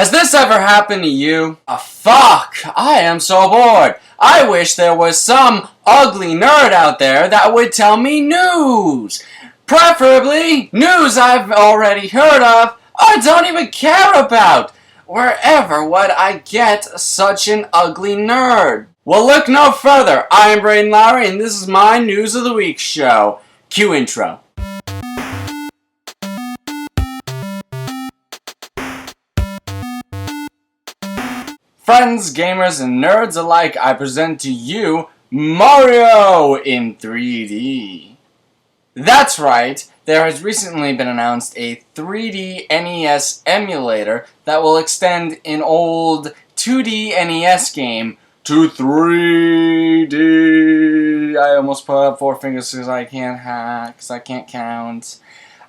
Has this ever happened to you? Fuck! I am so bored. I wish there was some ugly nerd out there that would tell me news. Preferably news I've already heard of or don't even care about. Wherever would I get such an ugly nerd? Well, look no further. I am Braden Lowry, and this is my News of the Week show. Cue intro. Friends, gamers, and nerds alike, I present to you Mario in 3D. That's right, there has recently been announced a 3D NES emulator that will extend an old 2D NES game to 3D. I almost put up 4 fingers because I can't count.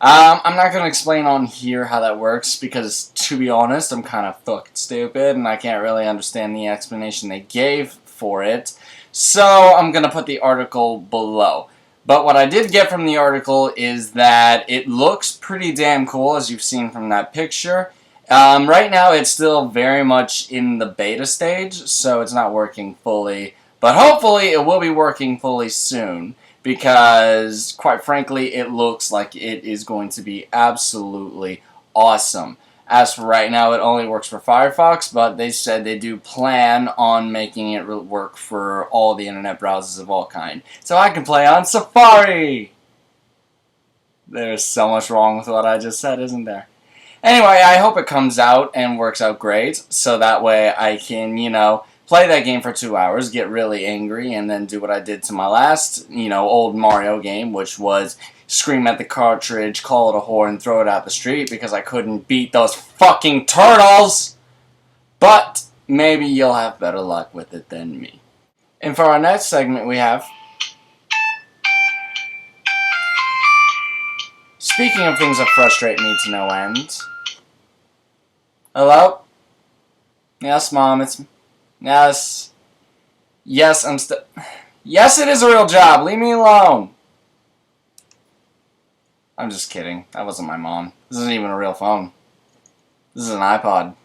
I'm not going to explain on here how that works because, to be honest, I'm kind of fucking stupid and I can't really understand the explanation they gave for it. So I'm going to put the article below. But what I did get from the article is that it looks pretty damn cool, as you've seen from that picture. Right now it's still very much in the beta stage, so it's not working fully. But hopefully it will be working fully soon. Because, quite frankly, it looks like it is going to be absolutely awesome. As for right now, it only works for Firefox, but they said they do plan on making it work for all the internet browsers of all kind. So I can play on Safari! There's so much wrong with what I just said, isn't there? Anyway, I hope it comes out and works out great, so that way I can, play that game for 2 hours, get really angry, and then do what I did to my last, old Mario game, which was scream at the cartridge, call it a whore, and throw it out the street because I couldn't beat those fucking turtles! But maybe you'll have better luck with it than me. And for our next segment we have... Speaking of things that frustrate me to no end... Hello? Yes, Mom, it's... Yes. Yes, I'm still... Yes, it is a real job. Leave me alone. I'm just kidding. That wasn't my mom. This isn't even a real phone. This is an iPod.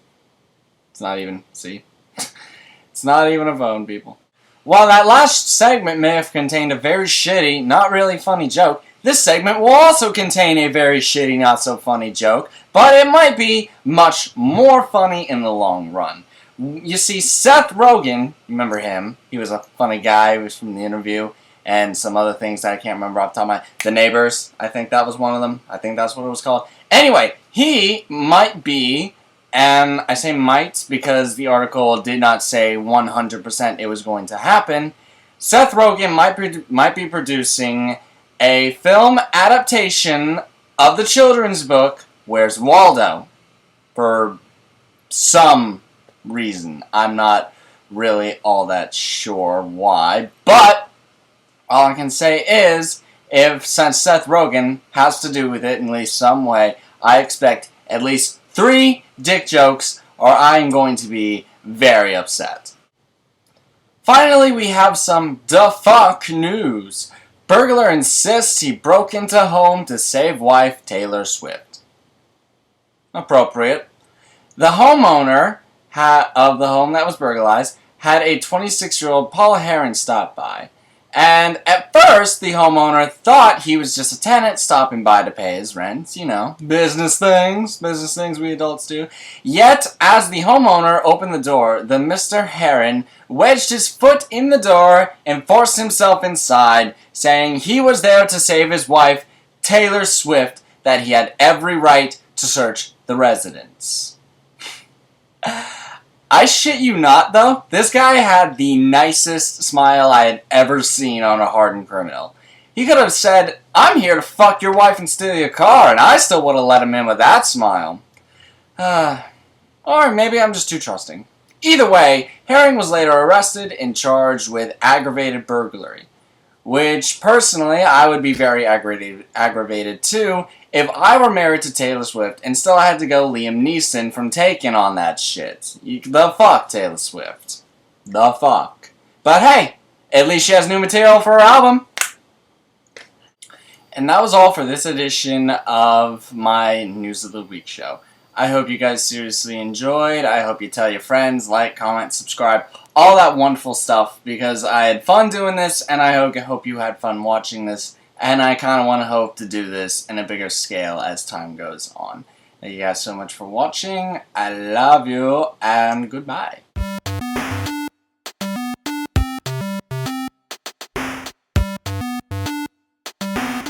It's not even... See? It's not even a phone, people. While that last segment may have contained a very shitty, not really funny joke, this segment will also contain a very shitty, not so funny joke, but it might be much more funny in the long run. You see, Seth Rogen, remember him? He was a funny guy. He was from The Interview and some other things that I can't remember off the top of my head. The Neighbors, I think that was one of them. I think that's what it was called. Anyway, he might be, and I say might because the article did not say 100% it was going to happen. Seth Rogen might be producing a film adaptation of the children's book, Where's Waldo? For some reason. I'm not really all that sure why, but all I can say is, since Seth Rogen has to do with it in at least some way, I expect at least 3 dick jokes or I'm going to be very upset. Finally, we have some da fuck news. Burglar insists he broke into home to save wife Taylor Swift. Appropriate. The homeowner of the home that was burglarized had a 26-year-old Paula Heron stop by. And at first, the homeowner thought he was just a tenant stopping by to pay his rent. Business things we adults do. Yet, as the homeowner opened the door, the Mr. Heron wedged his foot in the door and forced himself inside, saying he was there to save his wife, Taylor Swift, that he had every right to search the residence. I shit you not, though. This guy had the nicest smile I had ever seen on a hardened criminal. He could have said, I'm here to fuck your wife and steal your car, and I still would have let him in with that smile. Or maybe I'm just too trusting. Either way, Herring was later arrested and charged with aggravated burglary. Which, personally, I would be very aggravated too if I were married to Taylor Swift and still had to go Liam Neeson from taking on that shit. The fuck, Taylor Swift. The fuck. But hey, at least she has new material for her album. And that was all for this edition of my News of the Week show. I hope you guys seriously enjoyed. I hope you tell your friends, like, comment, subscribe, all that wonderful stuff, because I had fun doing this, and I hope you had fun watching this, and I kind of want to hope to do this in a bigger scale as time goes on. Thank you guys so much for watching. I love you, and goodbye.